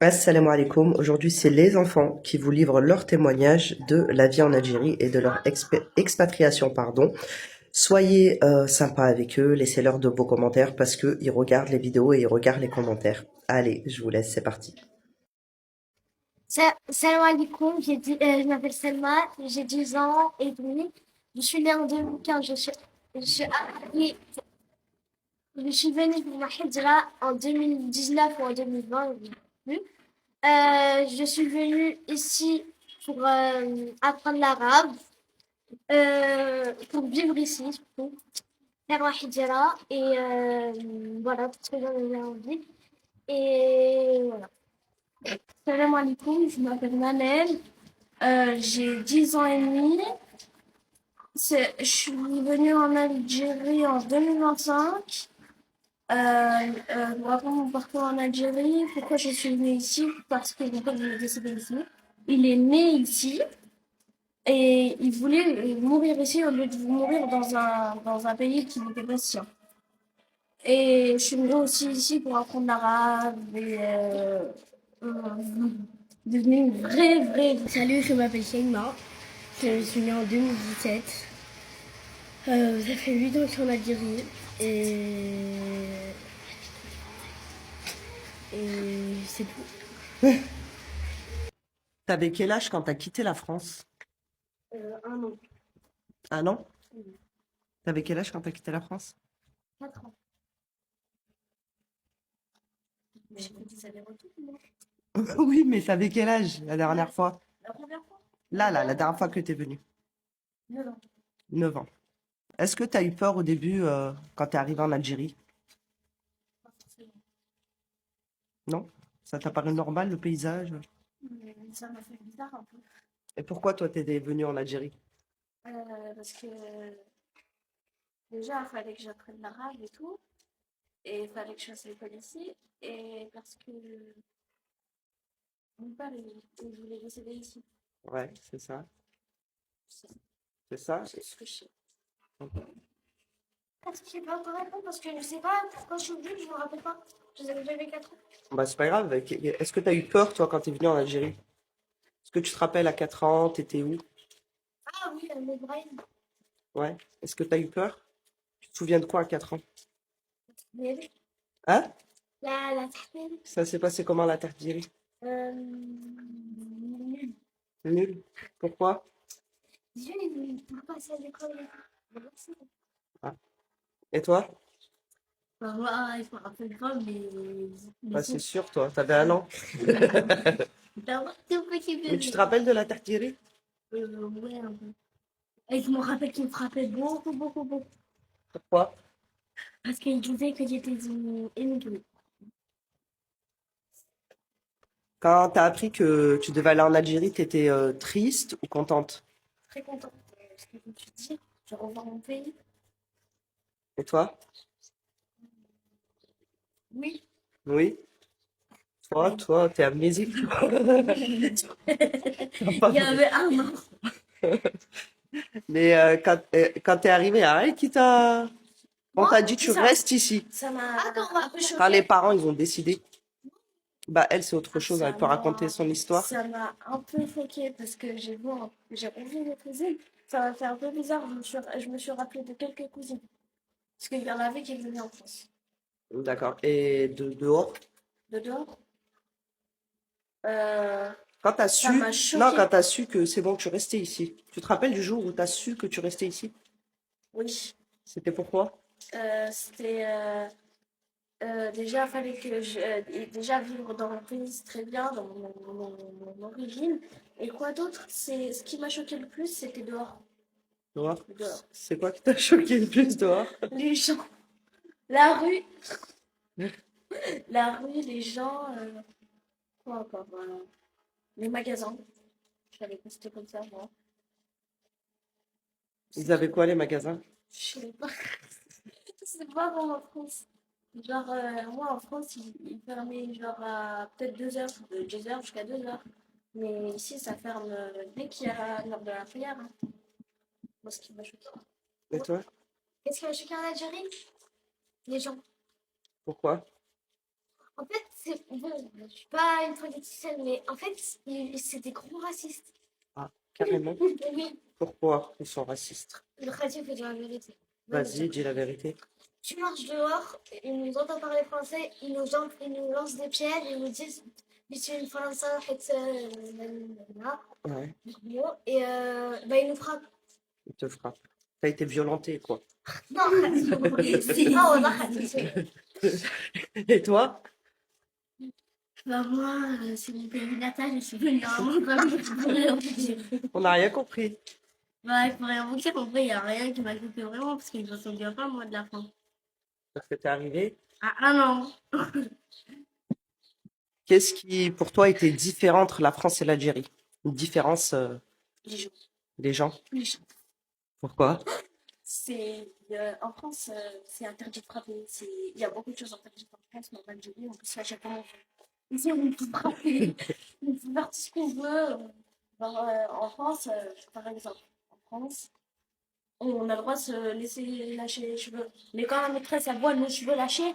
Assalamu alaikum. Aujourd'hui, c'est les enfants qui vous livrent leur témoignage de la vie en Algérie et de leur expatriation, pardon. Soyez sympas avec eux, laissez-leur de beaux commentaires parce que ils regardent les vidéos et ils regardent les commentaires. Allez, je vous laisse, c'est parti. Salam alaikum, je m'appelle Selma, j'ai 10 ans et demi. Je suis née en 2015. Je suis, arrivée- je suis venue pour ma hijra en 2019 ou en 2020, je ne sais plus. Je suis venue ici pour apprendre l'arabe, pour vivre ici surtout, faire ma hijra et voilà, tout ce que j'en avais envie. Et voilà. Salam alaikum, je m'appelle Manel. J'ai 10 ans et demi. Je suis venue en Algérie en 2025. Pour mon parcours en Algérie, pourquoi je suis venue ici? Parce que mon père est décédé ici. Il est né ici et il voulait mourir ici au lieu de mourir dans un pays qui n'était pas sien. Et je suis venue aussi ici pour apprendre l'arabe et euh, devenir une vraie. Salut, je m'appelle Sheima. Je suis née en 2017. Ça fait 8 ans que je suis en Algérie. Et, et c'est tout. T'avais quel âge quand t'as quitté la France? Un an. Un an? T'avais quel âge quand t'as quitté la France? 4 ans. J'ai fait des allers-retours, moi. Oui, mais t'avais quel âge la dernière fois? La première fois? Là, la dernière fois que t'es venu. 9 ans. 9 ans. Est-ce que t'as eu peur au début quand t'es arrivé en Algérie? Pas forcément. Non? Ça t'a paru normal le paysage? Mais ça m'a fait bizarre un peu. Et pourquoi toi t'es venu en Algérie? Parce que déjà, il fallait que j'apprenne l'arabe et tout. Et il fallait que je fasse l'école ici. Et parce que mon père, il voulait décéder ici. Ouais, c'est ça. C'est C'est ça? c'est ce que je sais. Parce que je ne sais pas encore répondre parce que je ne sais pas pourquoi je suis venue, je ne me rappelle pas. J'avais 4 ans. Bah, c'est pas grave. Est-ce que t'as eu peur, toi, quand t'es venu en Algérie? Est-ce que tu te rappelles à 4 ans, t'étais où? Ah oui, le Brahim. Ouais. Est-ce que t'as eu peur? Tu te souviens de quoi à 4 ans? Mais Hein? la tahrir. Ça s'est passé comment la Algérie? Nul. Nul. Pourquoi? Dieu, il ne peut pas passer à l'école. Ah. Et toi? Enfin, moi, il me rappelle pas, mais Bah, c'est c'est sûr, toi. T'avais un an. d'avoir tout petit Mais tu te bébé. rappelles de la Algérie? Ouais, un peu. Et je me rappelle qu'il me frappait beaucoup, beaucoup, beaucoup. Pourquoi? Parce qu'il disait que j'étais immigrée. Quand t'as appris que tu devais aller en Algérie, t'étais triste ou contente? Très contente. Parce que je me suis dit, je vais revoir mon pays. Et toi? Oui. Oui? Toi, t'es amnésique, toi. T'as Il pas- y avait un an. Mais quand t'es arrivé, hein, on Moi, t'a dit tu ça, restes ici. ça m'a un peu Quand les choquée. parents ils ont décidé, bah elle c'est autre chose, elle Ça peut raconter m'a, son histoire. ça m'a un peu choquée parce que j'ai revu mes cousines. Ça m'a fait un peu bizarre. Je me suis rappelé de quelques cousines. Parce qu'il y en avait qui venaient en France. D'accord. Et dehors, De dehors, euh, quand t'as ça su, m'a non, quand choquée. t'as su que c'est bon, tu restais ici. Tu te rappelles du jour où t'as su que tu restais ici? Oui. C'était pourquoi? C'était déjà, il fallait que déjà vivre dans mon pays, c'est très bien, dans mon origine. Et quoi d'autre? C'est ce qui m'a choqué le plus, c'était dehors. Dehors. Dehors. C'est quoi qui t'a choqué le plus dehors? Les gens, la rue, la rue, les gens, quoi encore, les magasins. Je savais pas c'était comme ça, moi. Ils avaient quoi les magasins? Je sais pas. C'est pas bon en France. Genre, moi en France, ils fermaient genre à peut-être 2 heures, de 10 heures jusqu'à 2 heures. Mais ici, ça ferme dès qu'il y a l'heure de la prière, hein. Moi, ce qui m'a choqué. Et toi? Qu'est-ce qui m'a choqué en Algérie? Les gens. Pourquoi? En fait, bon, je suis pas une politicienne, mais en fait, c'est des gros racistes. Ah, carrément. Oui, Pourquoi ils sont racistes? le radio fait de la vérité. Va le Vas-y, dire. dis la vérité. Tu marches dehors, ils nous entendent parler français, ils nous lancent des pierres, ils nous disent je suis une Française, nanana, Ouais, et bah, ils nous frappent. ils te frappent. T'as été violenté, quoi. Non, c'est ah, on a Et toi? Bah moi, c'est mon pays natal, je suis venue à mon famille, je pourrais rien vous dire. On n'a rien compris. Bah, il faut rien vous dire, en vrai, il n'y a rien qui m'a coupé vraiment, parce qu'ils ne s'en souviennent pas, moi, de la fin. Parce que t'es arrivé. Ah, ah non. Qu'est-ce qui, pour toi, était différent entre la France et l'Algérie? Une différence, Les gens. des gens? Les gens. Pourquoi? En France, c'est interdit de frapper. Il y a beaucoup de choses interdites en France, mais en Algérie, on peut se lâcher comme on veut. Ici, on peut frapper, on peut faire tout ce qu'on veut. En France, par exemple, en France, on a le droit de se laisser lâcher les cheveux. Mais quand la maîtresse, elle voit nos cheveux lâchés,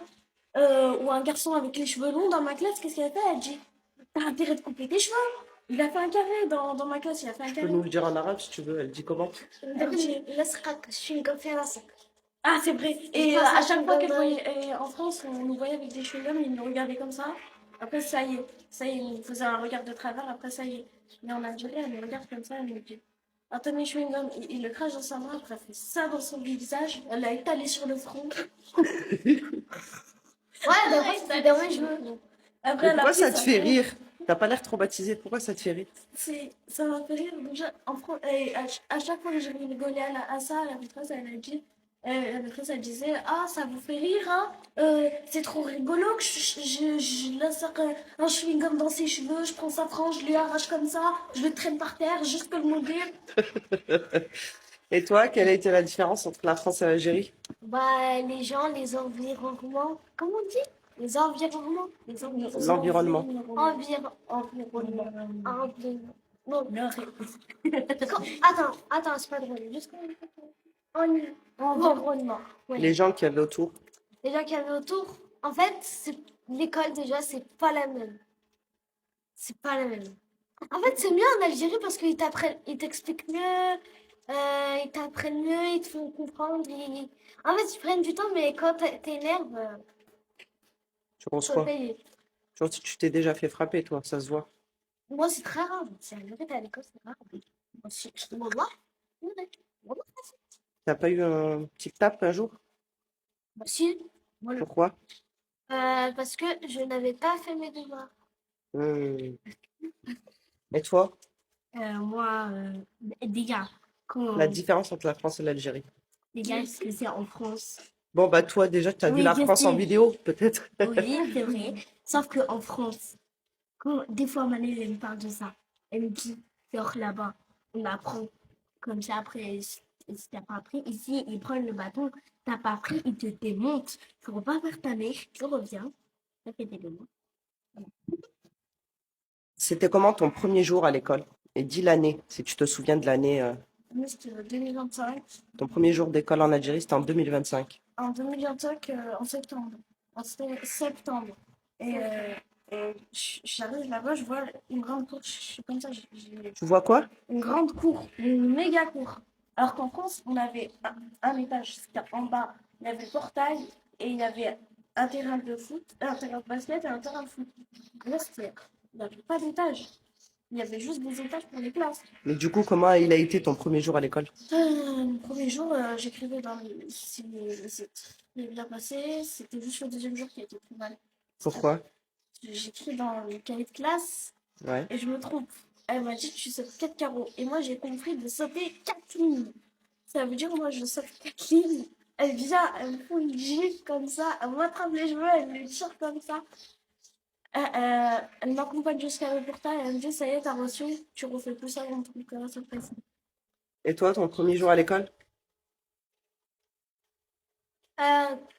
ou un garçon avec les cheveux longs dans ma classe, qu'est-ce qu'elle fait? Elle dit, t'as intérêt de couper tes cheveux. Il a fait un carré dans ma classe, il a fait un Tu peux carré. nous le dire en arabe si tu veux. Elle dit comment? Elle dit, Je suis une copine à ça. ah, c'est vrai. Je Et pense à à chaque fois qu'elle Chewing-Gum. voyait, et en France, on nous voyait avec des chewing-gums, ils nous regardaient comme ça. Après, ça y est, ils nous faisaient un regard de travers. Après, ça y est. Mais en Algérie, elle nous regarde comme ça, elle nous dit, attends, chewing-gum, il le crache dans sa main, après, elle fait ça dans son visage, elle l'a étalé sur le front. Ouais, d'abord, c'était dans mes cheveux. Après, Mais elle a pourquoi pris ça te sa fait main. rire? T'as pas l'air traumatisé. Pourquoi ça te fait rire? Ça m'a fait rire. Déjà, en France, et à chaque fois que j'ai rigolé à ça, la maîtresse, elle a dit, la maîtresse, elle disait, ah, ça vous fait rire, hein? C'est trop rigolo que je laisse un chewing-gum dans ses cheveux, je prends sa frange, je lui arrache comme ça, je le traîne par terre, juste pour le mourir. Et toi, quelle a été la différence entre la France et l'Algérie? Bah, les gens, les environnements. Comment on dit? Les environnements. Les L'environnement. Environnement. Non. Non, Attends, c'est pas drôle. Juste environnement. Ouais. Les gens qui avaient autour. Les gens qui avaient autour. En fait, l'école déjà, c'est pas la même. C'est pas la même. En fait, c'est mieux en Algérie parce qu'ils t'apprennent, ils t'expliquent mieux, ils t'apprennent mieux, ils te font comprendre. En fait, ils prennent du temps, mais quand t'énerves, Tu penses faut quoi? payer. Genre, tu t'es déjà fait frapper, toi, ça se voit. Moi, c'est très rare. C'est Algérie, t'es à l'école, c'est rare. Moi, Wallah, ouais. Wallah, T'as pas eu un petit tape un jour? bah, si. Moi, Pourquoi? parce que je n'avais pas fait mes devoirs. Hmm. Et toi? Moi, des gars, La différence entre la France et l'Algérie. les gars, est-ce que c'est en France? Bon, bah toi, déjà, tu as vu Oui, la je France en sais. vidéo, peut-être? Oui, c'est vrai. Sauf qu'en France, des fois, Manel, elle me parle de ça. Elle me dit, genre là-bas, on apprend. Comme ça, après, si t'as pas appris, ici, ils prennent le bâton. T'as pas appris, ils te démontent. Tu ne pas faire ta mèche, tu reviens. Ça fait des démons. C'était comment ton premier jour à l'école? Et dis l'année, si tu te souviens de l'année. Moi, c'était 2025. Ton premier jour d'école en Algérie, c'était en 2025. En 2025, en septembre. Septembre. Et j'arrive là-bas, je vois une grande cour. Je suis comme ça, Tu vois quoi? une grande cour, une méga cour. Alors qu'en France, on avait un étage, c'était en bas, il y avait le portail et il y avait un terrain de foot, un terrain de basket et un terrain de foot. Là, il n'y avait pas d'étage. Il y avait juste des étages pour les classes. Mais du coup, comment il a été ton premier jour à l'école? Le premier jour, j'écrivais dans c'est très bien passé. C'était juste le deuxième jour qui a été plus mal. Pourquoi? J'écris dans le cahier de classe Ouais. et je me trompe. Elle m'a dit tu sautes 4 carreaux. Et moi j'ai compris de sauter 4 lignes. Ça veut dire moi je saute 4 lignes. Elle vient, elle me fout une gifle comme ça, elle m'attrape les cheveux, elle me tire comme ça. Elle m'accompagne jusqu'à le portail, elle me dit ça y est, t'as reçu, tu refais plus ça dans ton cœur, ça passe. Et toi, ton premier jour à l'école?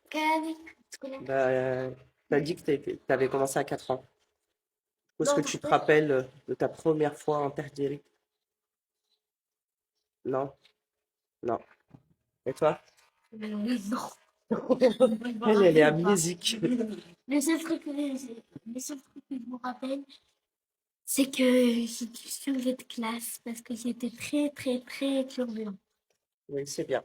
Quelle année? Bah, t'as dit que t'avais commencé à 4 ans. Est-ce Non, que tu te rappelles de ta première fois en Algérie? Non? Non. Et toi? non. Elle est amnésique. Le seul truc que je me rappelle, c'est que j'ai changé de classe parce que j'étais très, très, très turbulent. Oui, c'est bien.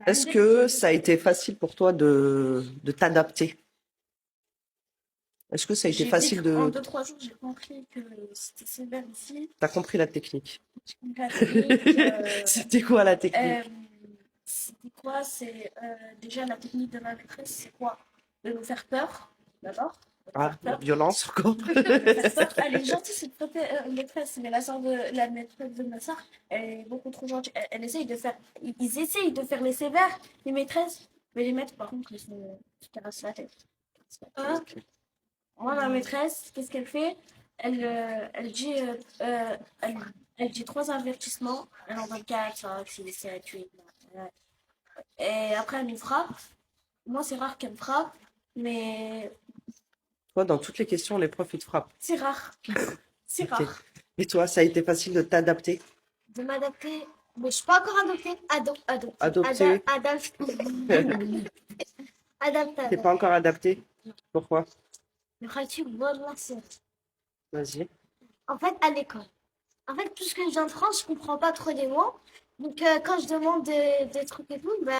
Est-ce que ça a été facile pour toi de t'adapter? Est-ce que ça a été facile En de... 2-3 jours, j'ai compris que c'était sévère ici. T'as compris la technique? J'ai compris la technique. C'était quoi la technique? C'était quoi? C'est déjà la technique de ma maîtresse, c'est quoi? De nous faire peur, d'abord. De nous Ah, faire la peur. violence encore. De nous faire peur. Elle est gentille, cette maîtresse, mais la maîtresse de ma soeur, elle est beaucoup trop gentille. Elle essaye de faire, ils essayent de faire les sévères, les maîtresses, mais les maîtres, par contre, se caressent la tête. Hein? Moi, ma maîtresse, qu'est-ce qu'elle fait? Elle dit, elle dit 3 avertissements. Elle en donne 4, 5, 6, 7, 8, 9. Et après, elle nous frappe. Moi, c'est rare qu'elle me frappe, mais Toi, dans toutes les questions, les profs, ils te frappent. c'est rare. C'est Ok. rare. Et toi, ça a été facile de t'adapter? De m'adapter. Mais je suis pas encore adoptée. Adopter? Adaptable. T'es pas encore adapté? Pourquoi? Le pratique, voilà, c'est. Vas-y. En fait, à l'école. En fait, puisque je viens de France, je comprends pas trop les mots. Donc, quand je demande des trucs et tout, bah,